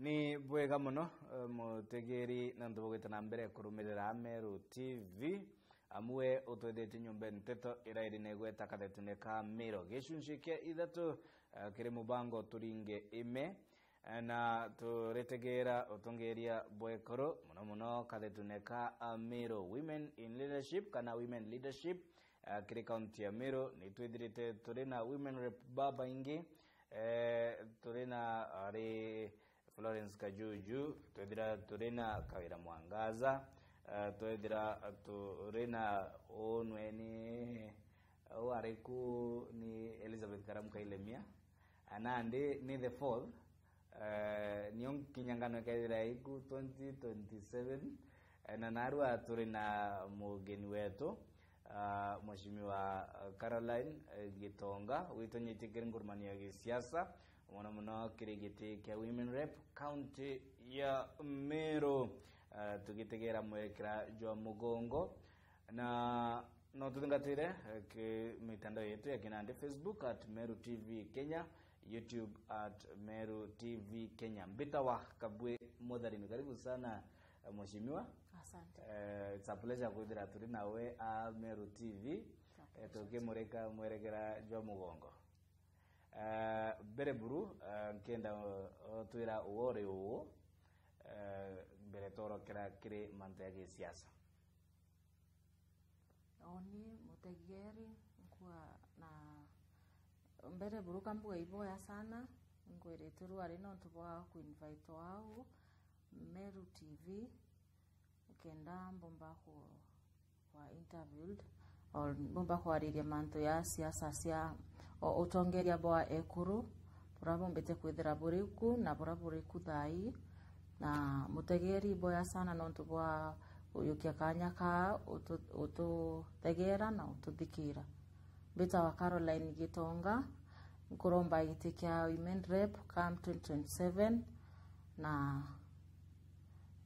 Ni bwega muno mutegeri nandu bugitana mbere kurumirira Meru TV amwe utwethete nyumba nteto irairi negweta kathetune ka Miro gicunjike ithatu kiri mubango turinge ime na turetegera utongeria bwekoro muno kathetune ka Miro Women in Leadership kana Women Leadership kiri county ya Miro ni twithirite turina women rep baba ingi turina ari Florence Kajuju, turina Kawira Mwangaza, turina onweni wariku ni Elizabeth Karamuka Ilemia, anande ni the fourth, niyon kinyangano kaira iku 2027, na narua turina mugeni wetu, Mheshimiwa Caroline Gitonga, wito nyitikiri ngurumani ya kisiasa, mwana kirigiti kia Women Rep County ya Meru. Tugitegera mwekera jwa mugongo na no tutungatire ke mitandao yetu ya kinande Facebook at Meru TV Kenya, YouTube at Meru TV Kenya. Mbita wa kabwe modari, karibu sana Mheshimiwa. Asante. It's a pleasure kudira turi nawe a Meru TV. Toke mwerekera jwa mugongo. Bereburu kenda tuira uore uo bere toro kiri mantege siasa. Oni mutegeri kwa na Bereburu kambuga iboya sana ngwere turu ari no tubwa ku invite wao Meru TV kenda mbomba kwa interviewed or mbomba kwa ariria manto ya siasa sia utongeria boa ekuru burabo mbete kwithira buriku na buraburiku thai na mutegeri boya sana nontu bwa uyukia kanya ka ututegera na ututhikira beta wa Caroline Gitonga nkuromba itikia Women Rep Camp 2027 na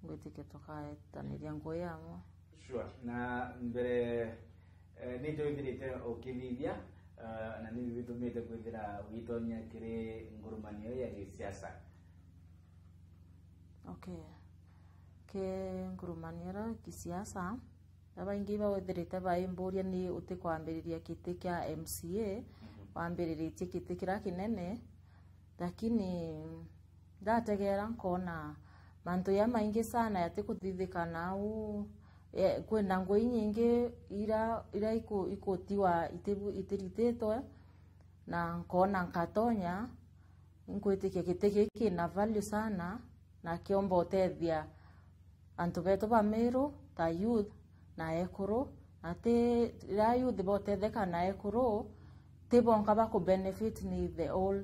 ngwitike toka taniria ngoyamo. Sure. Na mbere nito ithirite okithithia na ni bitumite kwithira witonya kiri ngurumanio ya siasa. Okay. Ke ngurumanio ya kisiasa abaingi bawithirite baimburia ni utikwambiriria kiti kia MCA wambiririe kiti kira kinene lakini ndategera nkona manto ya maingi sana yatikuthithikana au kwenda ngoi nyingi ira ikotiwa itiritetwe na nkona nkatonya nkwitikia kitiki na value sana na kiomba utethia antu betu ba Meru ta youth na ekuru ate ra youth botetheka na ekuru tibonka ba ku benefit ni the whole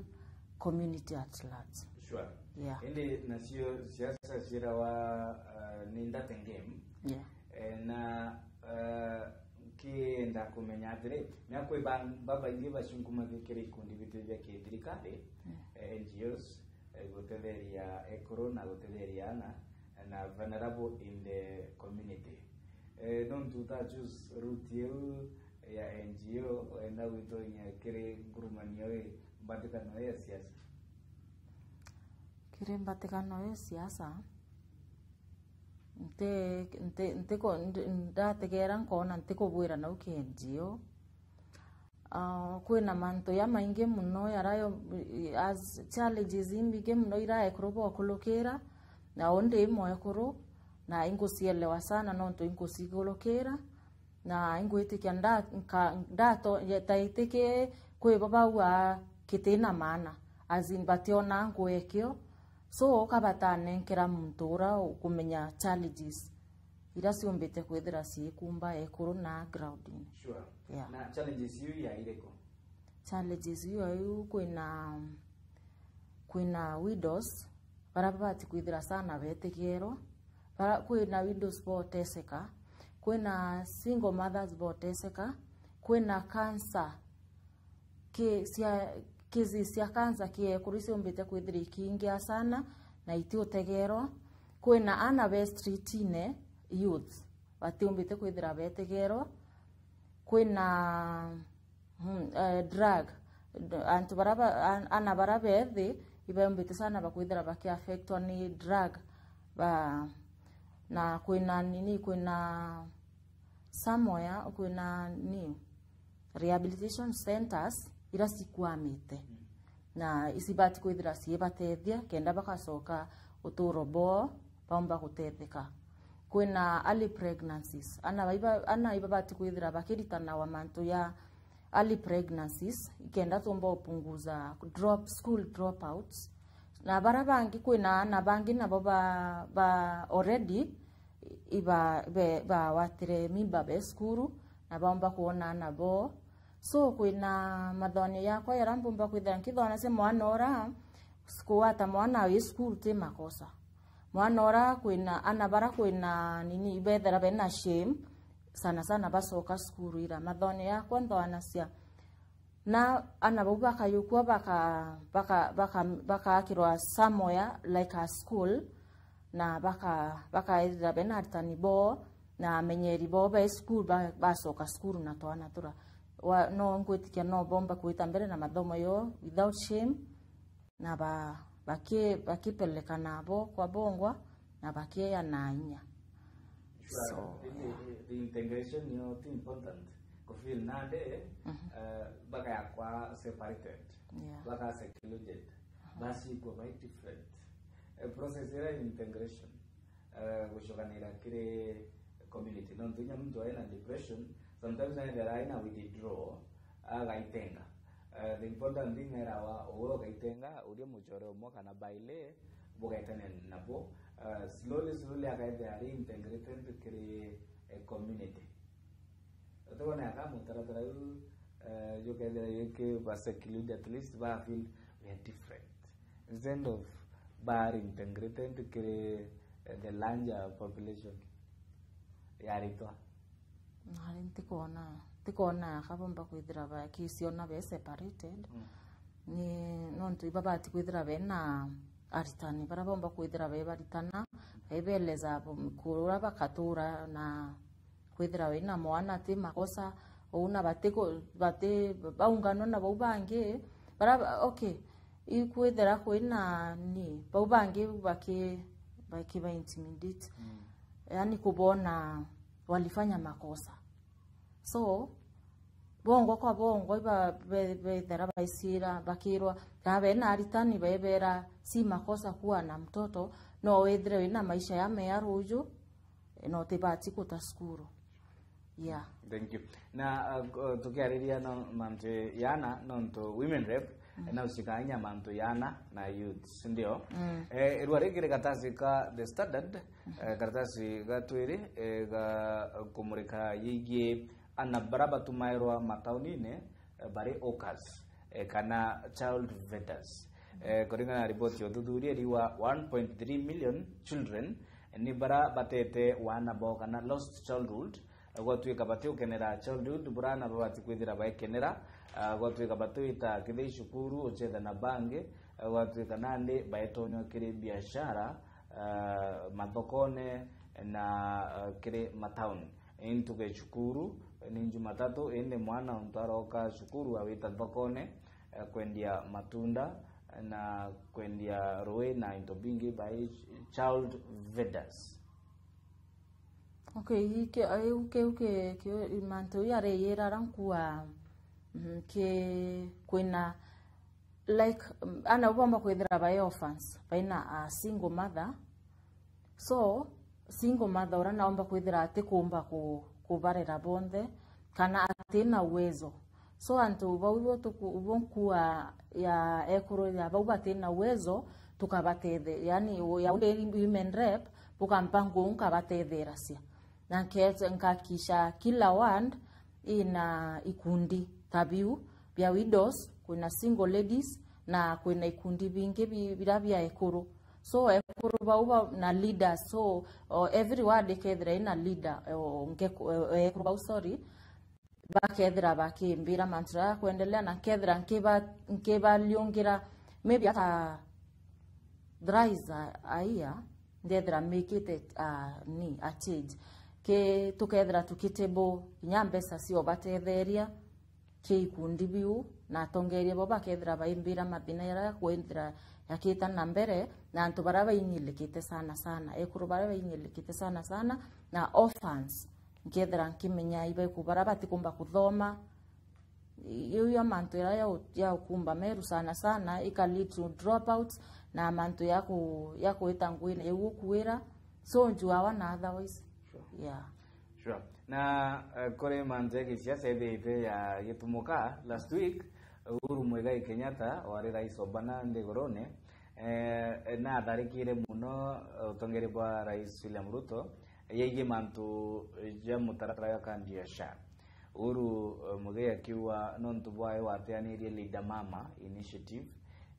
community at large. Sure. Yeah. Indi nasio siasa sira wa ninda tengem. Yeah. Na kienda kumenya atire myakwe baba ingi bashunguma vikiri kundi bitu bya kithirikari NGOs gotetheria ekoro na gotetheria na vulnerable in the community. Don't do that, just route you ya NGO na wito nya kiri ngurumanio mbatikano ya siasa. Kiri mbatikano ya siasa nteko ndategera nkona nteko bwira na ukenjio kwina manto ya maingi muno yarayo as challenges imbige muno irae kurobo kulokera na onde imo ekuru na ingusielewa sana nonto ingusigolokera na ingwitikia ndato yetaitike kwe baba wa kitina maana azin bationa ngwekyo so kabatane nkira muntura kumenya challenges ira siombete kwethira kumba ekuru na grounding. Sure. Yeah. Na challenges yu ya ireko. Challenges yu kwina widows barabati kwithira sana betegero kwina widows boteseka kwina single mothers boteseka kwina cancer kizi cia cancer kie kurisi ombete kwithira ikingia sana na itiotegero kwina ana bestritine youth batiombete kwithira betegero kwina drug antu baraba ana barabethi ibembete sana bakwithira baki affectwa ni drug na kwina nini kwina somewhere kwina ni rehabilitation centers ira sikwamite na isibati kwithira siebatethia kenda bakacoka uturo bo baumba gutetheka kwina early pregnancies ana ibabati kwithira bakiritana wa mantu ya early pregnancies ikenda tumba upunguza school dropouts na barabangi kwina na bangi nabo ba already ba watire mimba be skuru na baumba kuona nabo so kwina mathoni yakwa yarambumba kwithira nkithona se mwana ora skuata mwana wa school te makosa mwana ora kwina anabara kwina nini ibethera bena shame sana basoka skuru ira mathoni yakwa nthona cia na anabo bakayukwa baka akirwa somewhere like a school na baka ira bena artani bo na menyeri bo ba school basoka skuru na twana tura no ngwetikia no bomba kuita mbere na mathomo yo without shame na bakipeleka nabo kwa bongwa na bakia na nya so the integration is important kufil nade baka yakwa separated baka secluded basi iko quite different process ya integration kushokanira kile community no ntunya mtu aina depression sometimes there aina withdraw agaitenga the important thing era wa uro gaitenga uri muchoro moka na baile bogaitane nabo slowly akaenda reintegrated kire community otona kama taratara yo kadra yake basecluded at least ba feel we are different instead of bar integrated kire the larger population yarito tikona kabomba kwithira ba kisiona be separated ni nontu ibabati kwithira be na aritani barabomba kwithira be baritana ebeleza kurura bakatura na kwithira we na mwana ti makosa una bate baungano na bobange bara okay ikwithira kwina ni bobange baki ba intimidate yani kubona walifanya makosa so bongo kwa bongo bethera baisira bakirwa kabe na aritani bebera si makosa kuwa na mtoto no wethre na maisha ya mearuju no tebati kutaskuru yeah thank you na tukiariria no mante yana nonto women rep na usikanya manto yana na youth ndio rwaregere katasi ka the standard katasi gatwiri ga kumurika yige ana baraba tumairwa mataunine bare okas kana child vendors koringa na report yo thuthuria riwa 1.3 million children ni bara batete wana boka na lost childhood gwatuika batio kenera childhood burana babati kwithira baekenera gwatuika batuita kithei shukuru ochetha na bange gwatuika nande baetonyo kire biashara mathokone na kire matauni intuke shukuru ni Jumatatu ende mwana untaroka shukuru awita thokone kwendia matunda na kwendia roe na intobingi by child vendors. Okay, ke manto yare yera rankua ke kwena like ana ubamba kwethera by orphans baina a single mother so single mother ora naomba kwethera atikumba kubarera bonde kana atina uwezo so antu baubo tukubonkuwa ya ekuru ya bauba atina uwezo tukabatede yani ya women rep bukampango unkabatederasia na kete nkakisha kila ward ina ikundi tabiu bya widows kuna single ladies na kuna ikundi bingi birabya ekuru so ekuru bauba na leaders so every ward kedra ina leader ekuru bau sorry bakedra bakimbira mantra kuendelea na kedra nkeba liongera maybe ata dries aya ndedra make it ni a change ke tukedra tukitebo nyambesa sio batetheria ikundi biu na tongerie bo bakethira baimbira mathina ya kwendira yakita na mbere na antu bara bainyilikite sana ekuru bara bainyilikite sana na orphans ngethira nkimenya ibe kubara batikumba kuthoma iyo mantu ya ukumba Meru sana ika lead to dropouts na mantu ya kuita nguine yukuira so njua wana otherwise sure na kore manze siasa ite ya gitumuka last week Uhuru Muigai Kenyatta wari rais obana ndegorone na tharikire muno utongeri bwa rais William Ruto yeige mantu ya mutaratara ya kandi ya SHA. Uhuru Muigai akiwa nontu bwae wateanirie Leader Mama initiative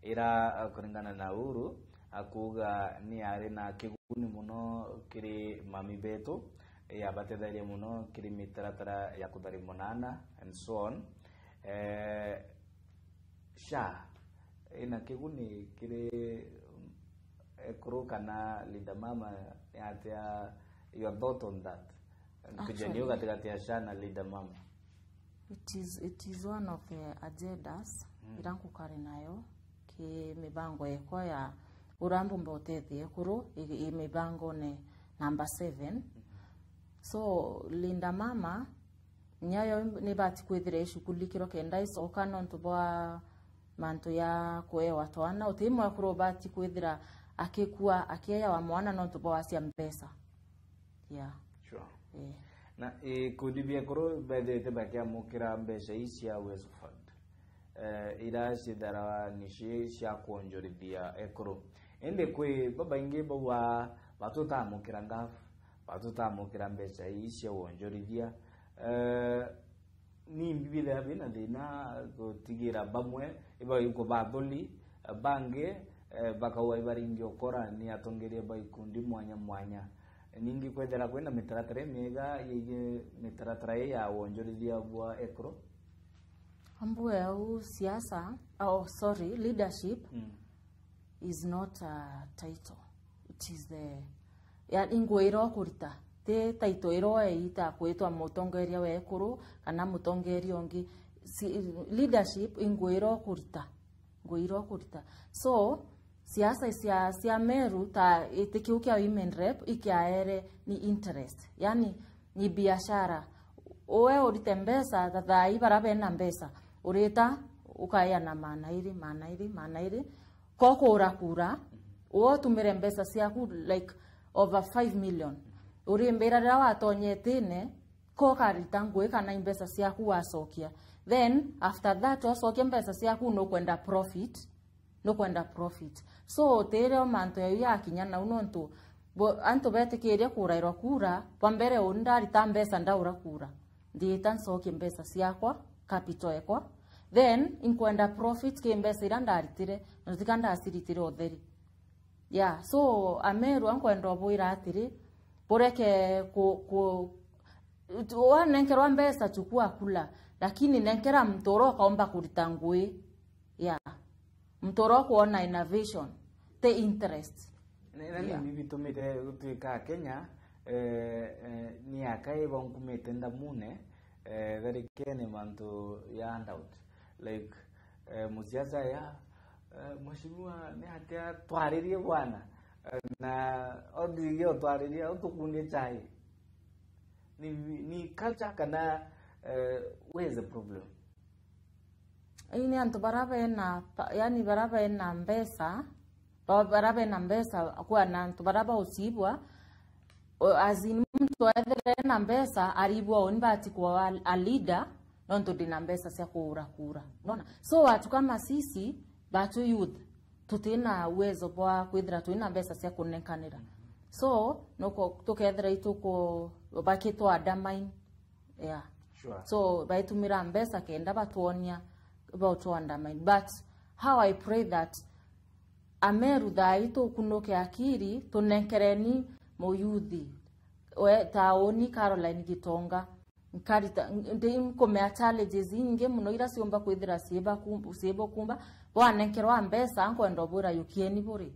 ira kuringana na Uhuru akuga ni ari na kiguni muno kiri mami betu ya batethaire muno kiri mitaratara ya kuthari monana and so on. SHA ina kiguni kiri kuruka na Leader Mama ya your thought on that kujaniwa katikati ya SHA na Leader Mama. It is one of the agendas irangu kari nayo ki mibango yeko ya urambu mbotethi ekuru mibango ne number 7 so Leader Mama nyayo ni bati kwithire shukulikiro kenda isoka nontu bwa mantu ya kwewa twana utimu akuru bati kwithira akekua akeya wa mwana nontu bwa cia mpesa sure na kudibia koro bedete bakia mukira mbesha isia Uwezo Fund ira sidara nishi cia kuonjorithia ekoro ende kwe baba inge bwa batuta mukira ngaf batuta mukira mbesha isia kuonjorithia ni mbibile abina dina gotigira bamwe iba yuko batholi bange bakawa ibaringi okora ni atongeria baikundi mwanya ningi kwethera kwenda mitaratara mega yeye mitaratara ya wonjorithia bwa ekro ambu au siasa leadership is not a title, it is the ya ingwiro kurita te title iro eita kwetwa mutongeria we ekuru kana mutongeria ongi leadership ingwiro kurita so siasa sia Meru ta itikiukia women rep ikiaere ni interest yani ni biashara owe urite mbesa tathai barabe na mbesa urita ukaya na maana iri koko urakura o tumire mbesa siaku like over 5 million urimbira ra watonyetine ko karita ngwe kana mbesa siaku wasokia then after that wasokia mbesa siaku no kwenda profit so tere manto ya kinyana unontu anto betekeria kurairwa kura pambere undari tambesa ndaura kura ndiita nsoke mbesa siakwa capital ekwa then inkwenda profit ke mbesa irandaritire nzikanda asiritire otheri so Ameru ankwenda obuira atiri boreke ku wanenkerwa mbesa chukua kula lakini nenkera mtoro kaomba kuritangui mtoro kuona innovation the interest nani bitumire utuika Kenya ni akai bonkumete ndamune very kene manto ya handout like musiasa ya mheshimiwa ni hatia twaririe bwana na odigio twaririe utukunde chai ni culture kana where is the problem ini antu barabe na mbesa kwa na antu baraba usibwa azini mtu adhere na mbesa aribwa onbati kwa a leader nonto dina mbesa sia kura unaona so watu kama sisi batu youth tutina uwezo bwa kwithira tuina mbesa sia kunenkanira so noko tukethira ituko bakito adamain sure so baitumira mbesa kenda batuonia about to undermine but how I pray that Ameru dhaito kunoke akiri tunenkereni moyuthi we taoni Caroline Gitonga nkarita ndi komea challenges inge muno ira siomba kwithira siebo kumba wanenkerwa mbesa ankwenda obura yukieni buri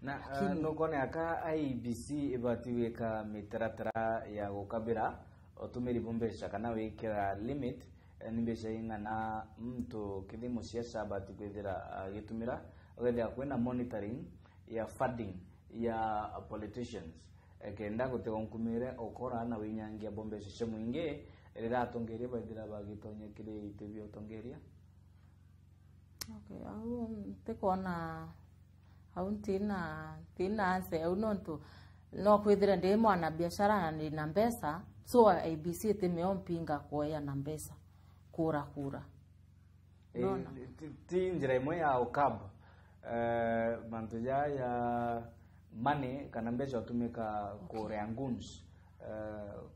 na nokone aka IBC ibatiweka mitaratara ya gukabira otumiri bombesha kana wekera limit nimbeca ingana mtu kithimo cia sabati kwithira gitumira wethia kwena monitoring ya funding ya politicians kenda gutegonkumire okora na winyangia bombe cia mwingi rira atongeria baithira bagitonye kire itebio utongeria. Okay, au tekona au tina ase au nonto no kwithira ndi mwana biashara na ni na mbesa so ABC temeompinga kuoya na mbesa kura ti njira imwe ya ukab mantu ya money kana mbesa utumika kurea nguns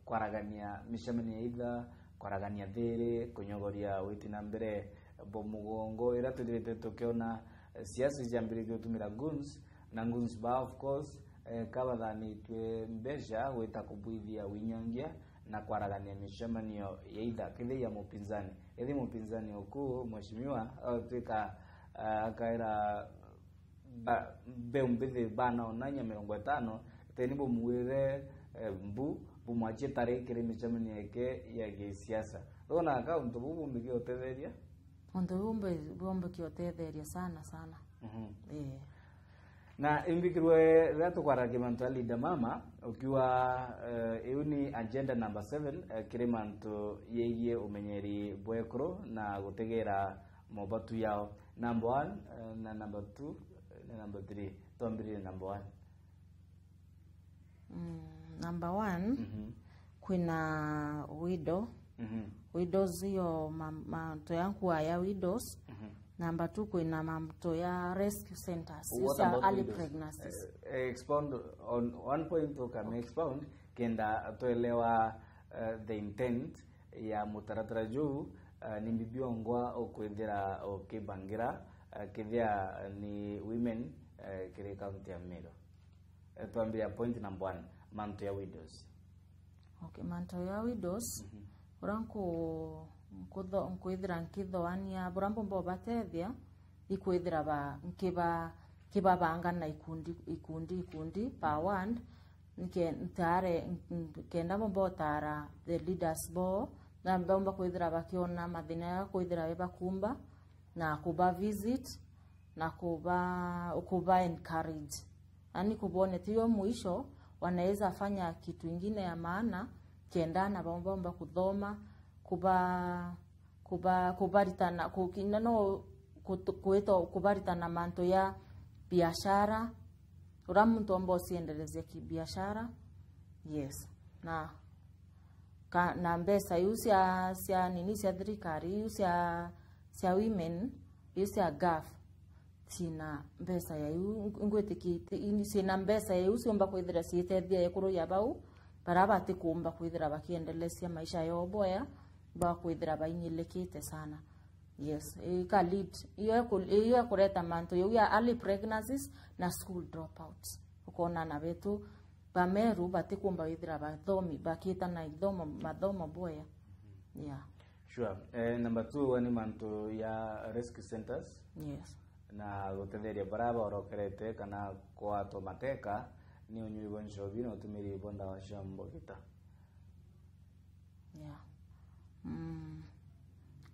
kwaragania micemania itha kwaragania thiri kunyogoria witi na mbere bomugongo ira tudirite tukiona siasa jambiri gutumira guns na guns ba of course kabathani twe mbesha wita kubuithia winyangia na kwaragania micemanio ya itha kithi ya mupinzani ethi mupinzani uku mheshimiwa tuika akaira beumbithi bana onanya 50 tenibo muwire mbu bumwache tare kire micemanio yake ya gisiasa ona akauntu bubu mbigiotetheria ondo bombe kiotetheria sana na imbikirwe ratu kwa ragimantu alida mama ukiwa euni agenda number 7 kirimantu yeye umenyeri bwekro na gutegera mobatu yao number 1 na number 2 na number 3 tombiri number 1 number 1 kuna widow widows hiyo mamto yangu ya widows. Number 2 kuna mamto ya rescue centers isa early pregnancies. Expound on one point can expound kenda toelewa the intent ya mutaratara juu ni bibiongwa okwethira okibangira kithia ni women kire county ya Meru. Tuambia point number 1 manto ya widows. Okay, manto ya widows uranko nkwithira nkithoania burambo mbo batethia ikwithira ba nkiba banga na ikundi pa one nke ntare kenda mbo tara the leaders bo na mbomba kwithira bakiona mathina ya kwithira beba kumba na kuba visit na kuba encourage ani kubone tiyo mwisho wanaweza fanya kitu kingine ya maana kenda na bomba kuthoma kubaritana kukinano kueto kubaritana manto ya biashara uramuntu ombo siendeleze kibiashara. Yes, na mbesa yusia sia nini sia thirikari yusia women yusia gaf sina mbesa ya yu ngwetikite ini sina mbesa ya yusi omba kwithira sietethia yakuru ya bau barabati kuomba kwithira bakiendelesia maisha yao boya ba kwithira bainyilekite sana. Yes, ka lead iyo kureta manto ya early pregnancies na school dropouts ukona na betu bameru batikumba withira bathomi bakita na mathomo boya. Yeah, sure. Number 2 wani manto ya rescue centers. Yes, na gutetheria baraba orokerete kana kwa to mateka ni unyui bonsho bino tumiri bonda wa shambo kita. Yeah.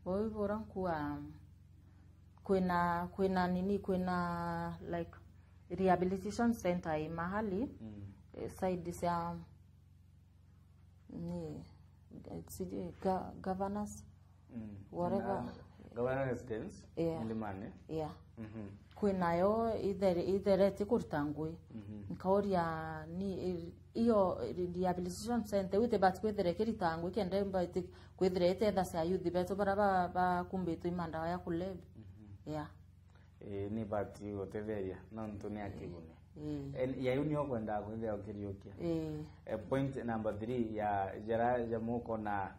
Oi bora kwa kwena nini kwena like rehabilitation center mahali side ya ni governors whatever governor residence Milimani. Yeah. Kwinayo itherete kurtangwe nkauria ni iyo rehabilitation center wite bat kwethere kiritangwe kende mbati kwethere etha cia youth beto bara ba kumbeto imanda ya kuleb. Yeah, ni bati gotetheria na ntuni akigune ya yunio kwenda kwethera ukiriokia. Point number 3 ya jara jamuko na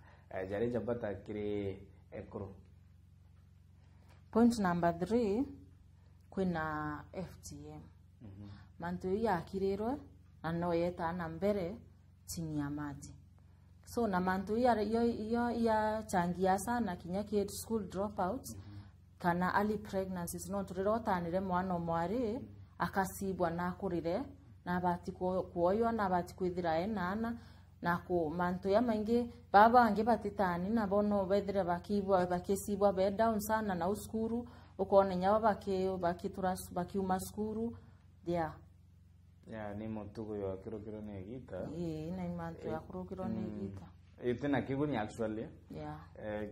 jare jabata kire ekro. Point number 3 kwina FGM. Mantu ya kirirwe na no yeta na mbere chini ya maji. So na mantu ya changia sana kinya kid school dropouts kana early pregnancies no turirotanire mwana mwari akasibwa na kurire na bati kuoyo na bati kwithira enana na ku mantu ya maingi baba ange batitani na bono bedre bakibwa bakisibwa be down sana na uskuru ukone nyaba bakituras bakiuma skuru dia ni motugo yo kirokiro ne gita ina mantu ya kirokiro ne gita itena kiguni actually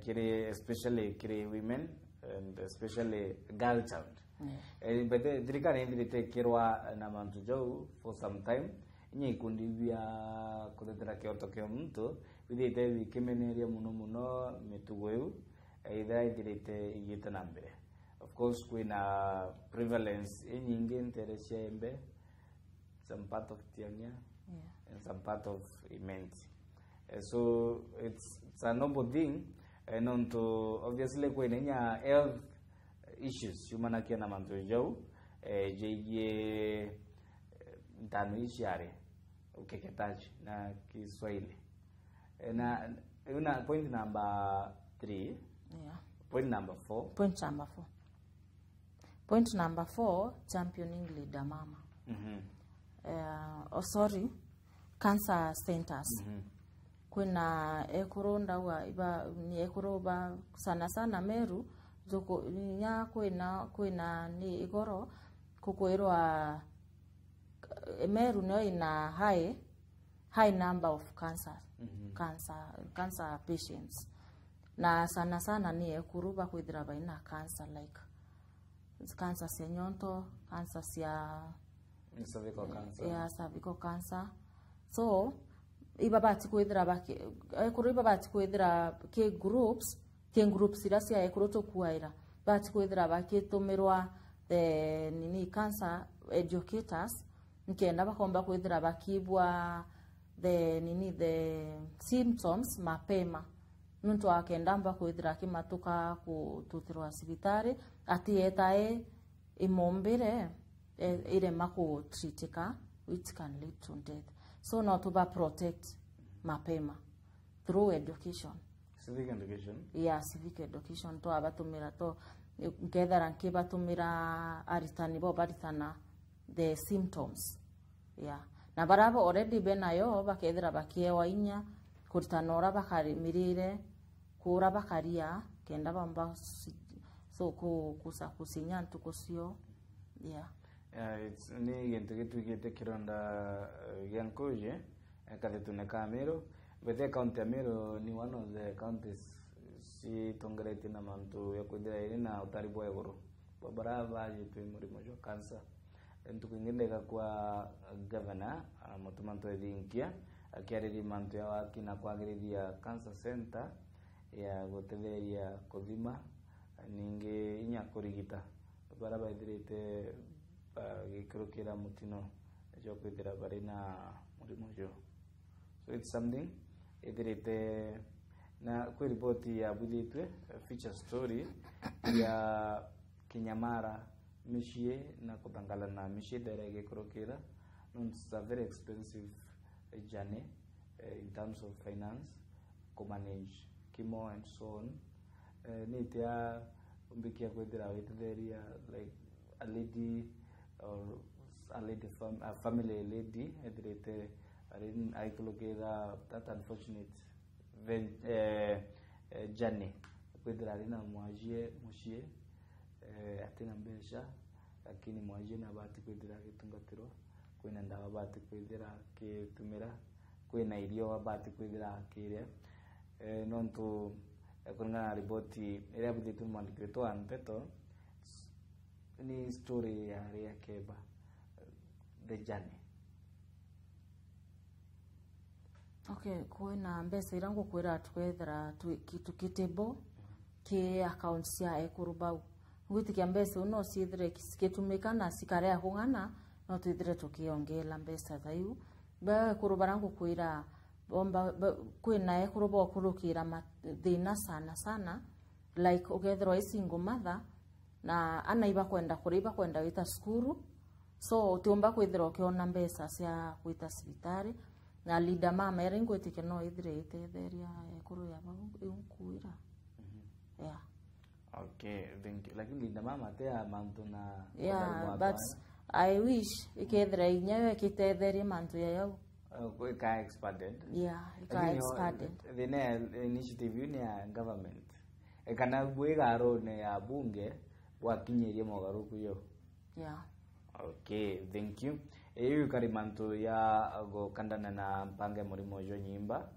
kiri especially kiri women and especially girl child but dirikani ndite kirwa na mantu jau for some time nye kundi bia kudetera kyoto kyo mtu bidite bikimeneria muno mitugo yu either idirite igita nambere of course kuna prevalence nyingi interesia embe some part of Tiania and some part of Imenti. So it's a noble thing and on to obviously kuna health issues humana kia na mantu jau jeje ndano ishare ukeketaji na Kiswahili na una point number 3 point number 4 point number 4 championing leader mama cancer centers kuna ekuronda wa iba ni ekuroba sana Meru zoko nya kwina ni igoro kukoirwa Meru no ina high number of cancer patients na sana ni ekuruba kwithira baina cancer like cancer cia nyonto, cancer cia cervical cancer so ibabati kwithira ekuruba bati kwithira ke groups ira cia ekuruto kuaira bati kwithira bakitumirwa the nini cancer educators nkenda bakomba kwithira bakibwa the symptoms mapema nuntu akenda mba kwithira kimatuka kututirwa sibitari ati etae imombire ire mako treatika which can lead to death so not to protect mapema through education civic education to abatumira to ngethara nkibatumira aritani bo baritana the symptoms na baraba already benayo bakethira bakiewa inya kuritanora bakarimirire kura bakaria kenda bamba so kusinya ntukusio it's ni gente que kironda yankoje kadetune Kamero but the county Amero ni one of the counties si tongereti na mantu ya kudira ina utaribo egoro baraba yitu muri mojo cancer ntukuingendeka kwa governor mutumanto edinkia akiariri mantu ya wakina kwagiriria cancer center ya gotetheria kuthima ninge inya kurigita baraba idirite gikurukira mutino jo kwithira bari na murimo jo so it's something idirite na kwa ripoti ya buditwe feature story ya Kinyamara mishie na kutangala na mishie derege kurokira it's a very expensive journey in terms of finance to manage chemo and so on nitia umbikia kwethira withiria like a lady or a family lady edrete arin aikulokira that unfortunate journey kwethira rina mwajie mushie atina mbesha lakini mwajie na bati kwethira gitungatiro kwina ndawa bati kwethira kitumira kwina irio bati kwethira kire nontu kuna ripoti ile buditu mwandikito anpeto ni story ya Keba the journey okay kwina mbesa irangu kwira twethera kitu kitebo ke accounts ya ekuruba gwitikia mbesa uno sithire kitumikana sikare ahungana no twithire tukiongela mbesa thaiu ba kurubarangu kwira bomba kwina ekuruba okurukira thina sana like ukethirwa single mother na anaiba kwenda wita skuru so utiomba kwithirwa ukiona mbesa cia wita sibitari na leader mama eringwitike no ithire itetheria ekuru ya unkuira okay thank you lakini leader mama te amantu na but I wish ikethira inyayo ikitetheria mantu ya yao ka expanded. Yeah, ika expanded. The initiative ya government. Kana bwegaro ne ya bunge wakinyerie mogaruku yo. Yeah. Okay, thank you. Eyu karimanto ya go kandana na mpange murimo jo nyimba.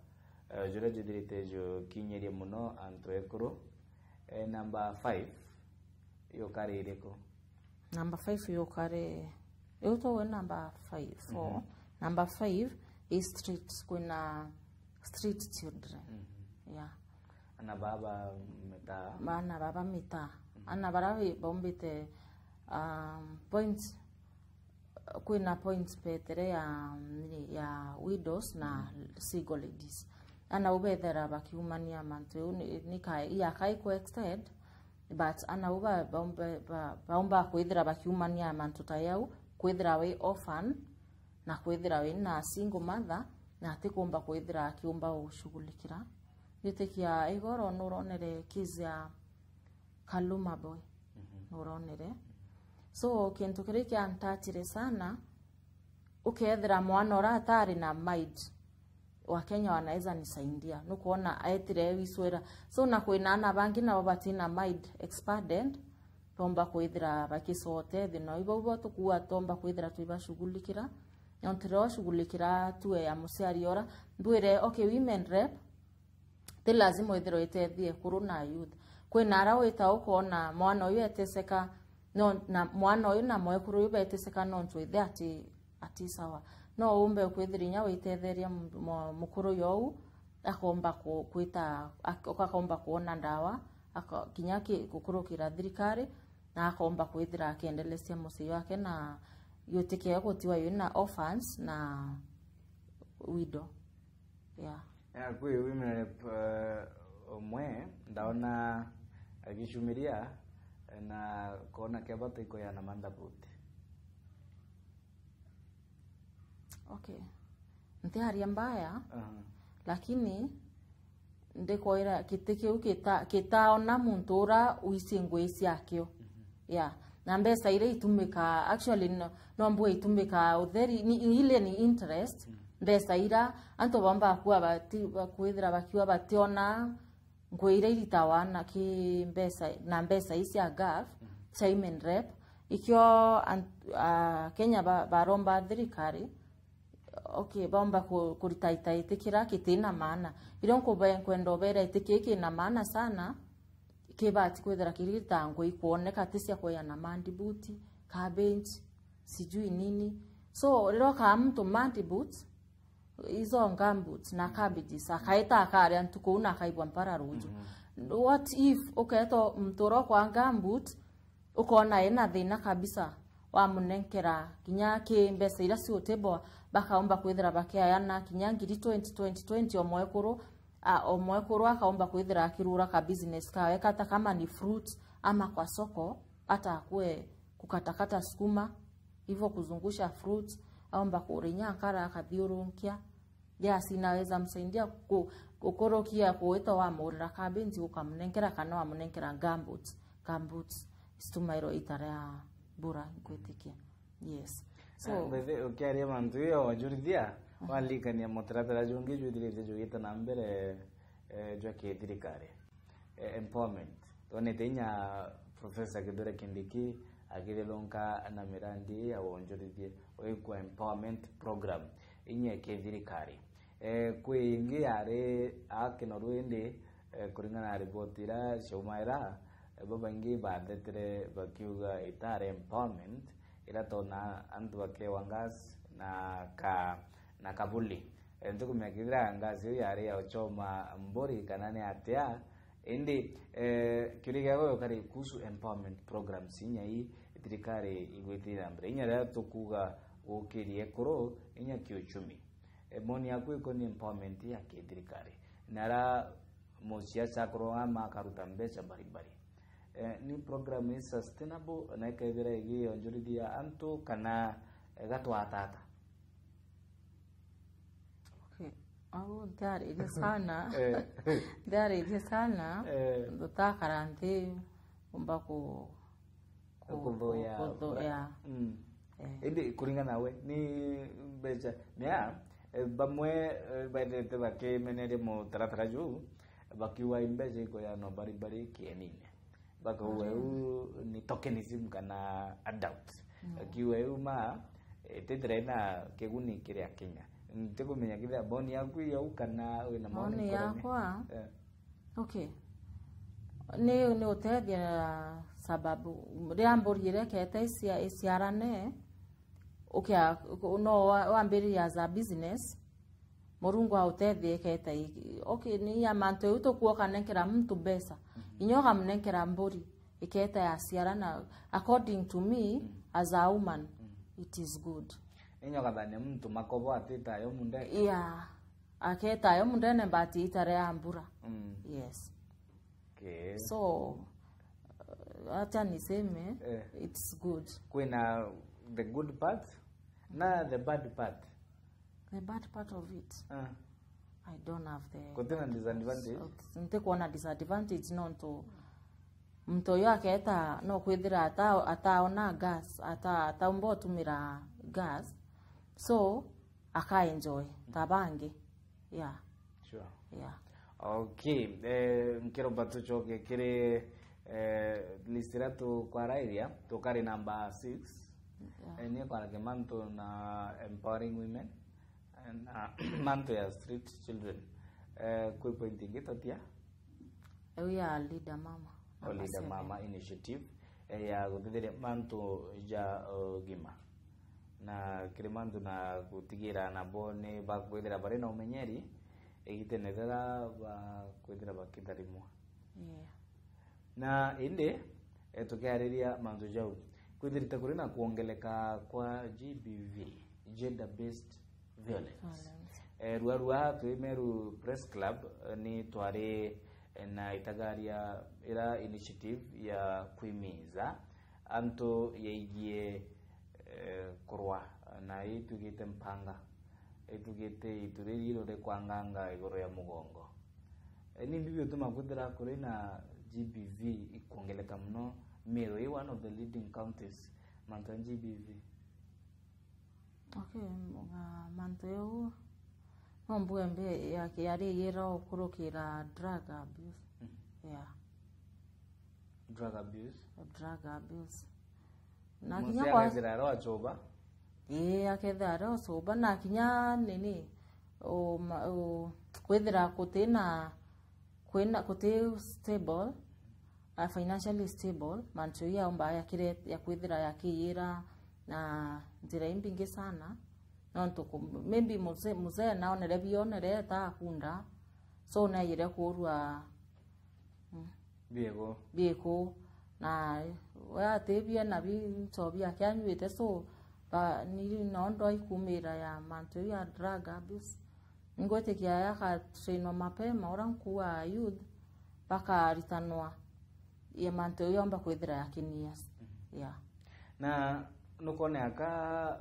Jure judirite jo kinyerie muno anto ekuru. Number 5 yo kare ireko. Number 5 yo kare yoto number 5 number 5 is streets, kuna street children. Yeah. Ana baba mita. Mana baba mita. Ana barawi bombite points, kuna points petere ya widows na single ladies. Ana ubethera bakiumania mantu nika ya kai ko extend, but ana uba bomba kwithira bakiumania mantu tayau kwithira we orphan na kwithira we na single mother na atikumba kwithira akiumba ushughulikira gitekia igoro nuronere kizya Kaluma boy nuronere. So kintu kiri kiantatire sana ukethira mwana ora atari na maid wa Kenya wanaweza nisaidia nukuona aetire wiswera. So na kwina ana bangi na babatina maid expanded tomba kwithira bakisote thino ibo tukuwa tomba kwithira tuibashughulikira yontero shughulikira tuwe ya musiari ora ndwire okay women rep ti lazima ithiro itethie kuru na youth kwina ara wita ukona mwana uyu eteseka no na mwana uyu na mwekuru uyu beteseka no ntwithe ati sawa no umbe kwithirinya witetheria mukuru yo akomba kwita akakomba kuona ndawa akinyaki gukurukira thirikari na akomba kwithira akiendelesia musi wake na yotike gutiwa yuna orphans na widow. Yeah. Kwe women omwe ndaona agishumiria na kona kebata iko ya namanda buti. Okay. Ntiharia mbaya. Lakini ndekoira kiteke ukitaona muntu ura uisingwesi yakyo. Yeah. Na mbesa ile itumika actually no mbwe itumika utheri ni ile ni interest mbesa ira anto bamba kuwa bakwithira bakiwa bationa ngwire iritawana ki mbesa na mbesa isi agaf chairman rep ikyo Kenya baromba thirikari. Okay, bamba kuritaita itikira kitina maana ironko kwendo bera itikike na maana sana kebati kwethera kirita ngo ikuoneka tisia kwa na mandi buti cabbage sijui nini. So rero ka mtu mandi boots izo ngamboots na cabbages akaita akari antuko una kaibwa mpara ruju. What if uketo mtoro kwa ngamboot ukona ena thina kabisa wa munenkera kinyake mbesa ira si otebo bakaomba kwithira bakiayana kinyangiri 2020 omwekuru akaomba kwithira akirura ka business kawe kata kama ni fruit ama kwa soko hata akue kukatakata sukuma hivyo kuzungusha fruits aomba kurinya kara akathiurunkia ya sinaweza msaidia kukorokia kuweta wa murira kabenzi ukamnenkera kana wa munenkera gamboots istumairo itarea bura kwetikia. Yes. So ukiaria mantu yo jurithia walikania motaratara jungi juthirite jugita na mbere jwa kithirikari empowerment tonete nya Professor Kithure Kindiki agirelonka na mirandi ya wonjorithie oikwa empowerment program inye kithirikari kwingi yare akinoruende kuringana na ripoti ira Shumaira babangi badetere bakiuga itare empowerment ila tona antu bake wangas na kabuli ntukumekira ngazi yare ya ochoma mbori kanane atia indi kiriga go kari kusu empowerment program sinya hii thirikari igwitira mbere inya ra tukuga ukirie koro inya kiuchumi moni yako iko ni empowerment ya thirikari nara mosiasa koro ama karuta mbecha baribari ni program is sustainable na kaibira igi onjuridia antu kana gatwatata. Okay. Au dari ile sana ndotakaranti umba kuvoya indi kuringana we ni beja mea bamwe baithite bakimeneria mutaratara juu bakiwa imbeje iko ya no bari kienine bakauga ni tokenism kana adult akiwa ma tendere na kiguni kiria Kenya ntikumenya kithia boni yaku yau kana wina maoni yakwa okay ni utethia sababu ria mburiire kete isiarane ukia no wambiria as a business Murungu autethie kete okay ni ya manto uto kuoka nenkera mtu besa inyoga mnenkera mburi iketa ya siarana according to me as a woman it is good inyoga thane mtu makobo atita yo munde aketa yo munde ne bati itare ambura yes okay so acha niseme it's good kuna the good part na the bad part of it I don't have the kuna disadvantage nte kuona disadvantage no to mto yake eta no kwithira ataona gas ataumbo tumira gas so aka enjoy tabange sure okay nkero batucho kire listirato kwa rairia tokari number 6 ni kwa kemanto na empowering women and manto ya street children kwa pointing itatia ya leader mama initiative ya guthiria manto ja gima na kirimanto na gutigira na bone ba kwithira bari na umenyeri igitenethera ba kwithira bakitharimwa na inde tukiariria manzo jau kwithirita kuri na kuongeleka kwa GBV gender based violence ruarua tuimeru press club ni twari na itagaria ira initiative ya kuimiza anto yeigie kurwa na itugite mpanga itugite ituriro de kwanganga igoro ya mugongo ni bibio tumakudira kuri na GBV ikuongeleka mno Meru one of the leading counties manto GBV okay manto Mbuembe yari yera okurukira drug abuse drug abuse na kinya kwa ziraro achoba akethara osoba na kinya nini o kwethira kutina kwenda kute stable financially stable mancho ya omba yakire ya kwethira yakiyira na njira imbingi sana nonto maybe muze naonere bionere ta kunda so na yire kurwa biego na wa tebia na bi tobia kyanywite so ba ni nondo ikumira ya manto ya drug abuse ngote kia ya ka traino mapema orankuwa youth baka ritanwa ya manto yomba kwithira yakinia na nukone aka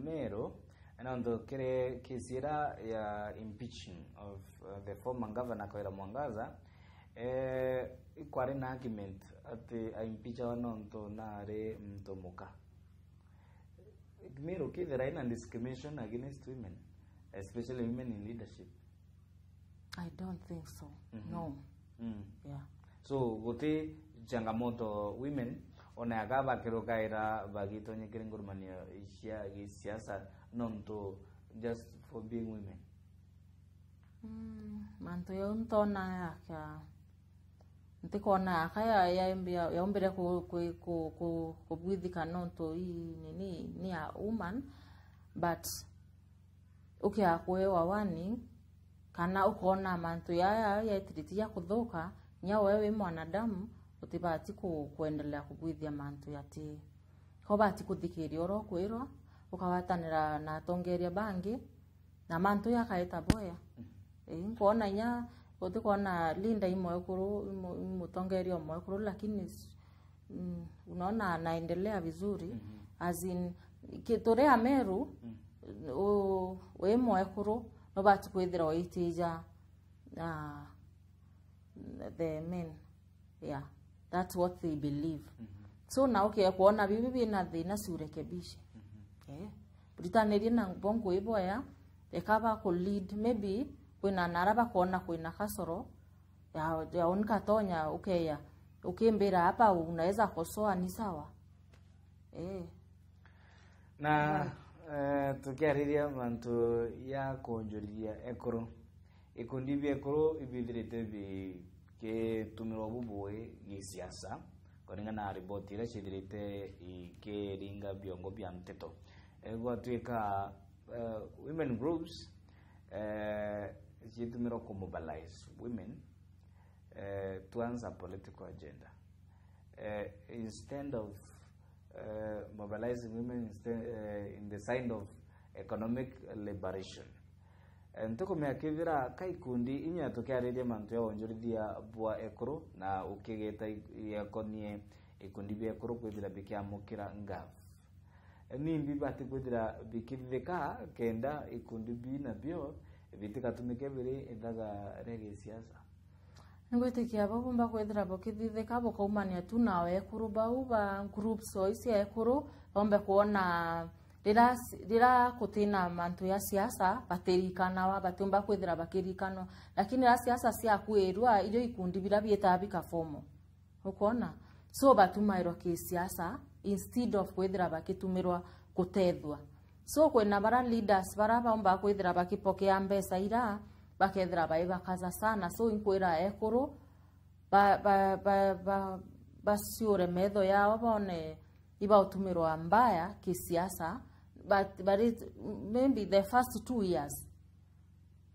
Meru and kire kisira ya impeachment of the former governor Kawira Mwangaza ikwari na argument ati impeach wanonto nare mtomuka Meru kithira ina discrimination against women especially women in leadership. I don't think so. No. So gote changamoto women ona akaba kirokaira bagito nyekire ngurumania ishia gisiasa nonto just for being women. Manto yontona yaka ntikona kaya ya ombere ko bwithika nonto nini ni a woman but okay akwewa wani kana ukona manto ya tritiya kudhoka nya wewe mwanadamu utibati kuendelea kubwithia manto yati kobati kuthikiria oro kwirwa ukawatanira na tongeria bangi na manto yakaita boya nkona nya utikona linda imwe kuru mutongeria imwe kuru lakini unaona anaendelea vizuri as in kitorea Meru we moe kuru no bati kwithira oitija the men that's what they believe so na okay kuona bibi na thina surekebishe britannia na bongo iboya ekaba ku lead maybe kwina naraba kuona kwina kasoro ya unkatonya ukeya ukimbira hapa unaweza kosoa ni sawa na tukiariria mantu ya konjoria ekoro ikundi biekoro ibithirite bi ke tumiro bubuwe gisiasa koringana na ripoti ile cithirite ikiringa biongo bia mteto gwatuika women groups citumiro ku mobilize women towards a political agenda instead of mobilizing women in the side of economic liberation. Ntoko meakivira kaikundi inya tukiariria mantu ya onjorithia bua ekoro na ukigeta yakonie ikundi bia ekoro kwithira bikiamukira ngaf. Ni mbibati kwithira bikithika kenda ikundi bi na bio bitikatumike biri endaga rege siasa. Ngwetikia babumba kwethira bokithithika bokaumania tu nawe ekuru bau ba groups oisi ekuru ombe kuona rira kutina mantu ya siasa baterikana wa batumba kwethira bakirikano lakini ya siasa cia kwirwa irio ikundi bira bietabika fomo ukona so batumairo ki siasa instead of kwethira bakitumirwa kutethwa so kwena bara leaders bara baumba kwethira bakipokea mbesa ira bakethira baiba kaza sana so inkwira ekuru basiure medho yao bone iba utumirwa mbaya kisiasa but maybe the first 2 years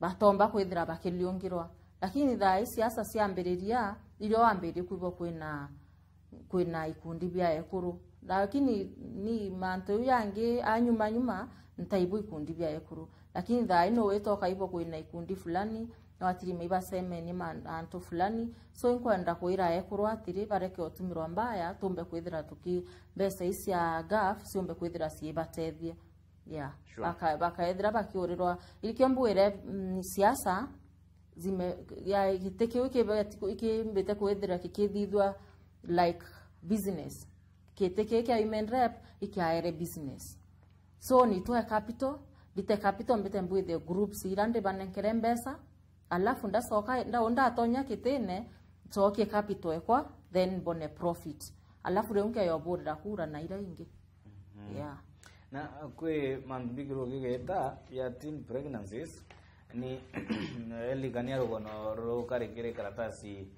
batomba kwithira bakiliongirwa lakini tha siasa ciambiriria irio ambiri kuibo kwina ikundi bia ekuru lakini ni mantu yangi anyuma ntaibu ikundi bia ekuru lakini tha ino wetoka ibo kwina ikundi fulani na watiri meiba seme ni mantu fulani so inkwenda kuira ekuru atiri bareke otumirwa mbaya tumbe kwithira tuki besa isia gaf siombe kwithira sibatethie Sure. Bakaethira bakiurirwa ikiombuire siasa zime ya giteke ikimbite kwithira kikithithwa like business kiteke kia human rep ikiaere business so ni toe capital bite capital mbite mbwithe groups irande banenkere mbesa alafu ndasoka ndaonda atonya kitene soke capital ekwa then bone profit alafu reunke yoburira kura na ira ingi na kwe mandbigro gigeta ya teen pregnancies ni eligania rogono ro karikire karatasi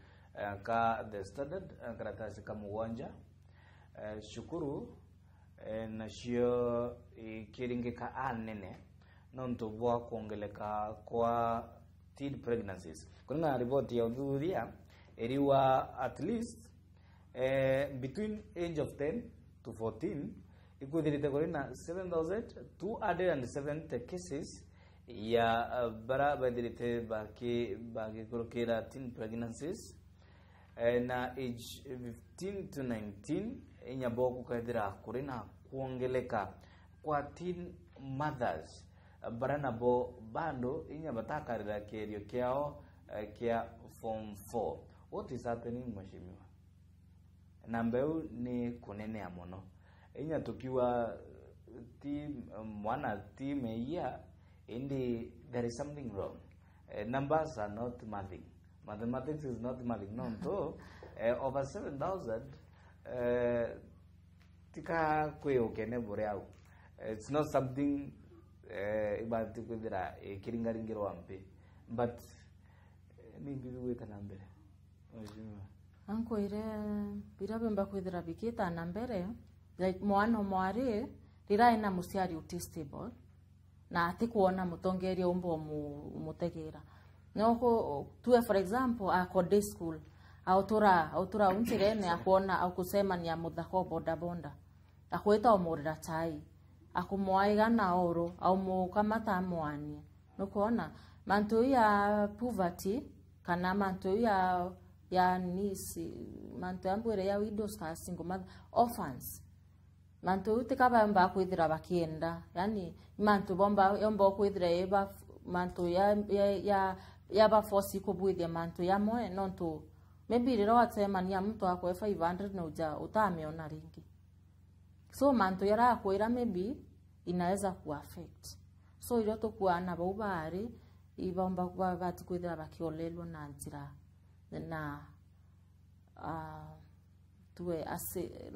ka the Standard karatasi ka Mugwanja shukuru na shio kiringe ka anene nonto bwa kuongeleka kwa teen pregnancies kuna report ya udhuria eriwa at least between age of 10 to 14 ikuthirite korina 7,270 cases ya bara badirite baki kurokera teen pregnancies na age 15 to 19 inyaboko kadira korina kuongeleka kwa teen mothers bara nabo bando inyabatakarira kerio kiao kia form 4. What is happening mheshimiwa? Nambeu ni kunenea mono inya tukiwa team mwana team ya indi there is something wrong. Numbers are not mathing. Mathematics is not mathing. No, so over 7,000 tika kwe okene boreau. It's not something ibati kwithira kiringaringiro wampe but ni bibi weta nambere mheshimiwa anko ire birabemba kwithira bikita nambere like mwana mwari rira ina musiari utistable na atikuona mutongeria umbo mutegera noko tuwe for example ako day school autura untirene akuona akusema ni amuthako boda bonda akweta omurira chai akumwaiga na oro au mukamata mwani nukuona mantu ya poverty kana mantu ya nisi mantu ambure ya widows ka single mother orphans mantu utikaba mba kwithira bakienda yani mantu bomba yombo kwithira eba mantu ya ba force ko bwithia mantu ya moe nontu maybe rero atsema ni mtu akwe 500 na uja utameona ringi so mantu yara akwira maybe inaweza kuaffect so iro tukuana bau bari ibomba kwa bati kwithira bakiolelwo na njira na tuwe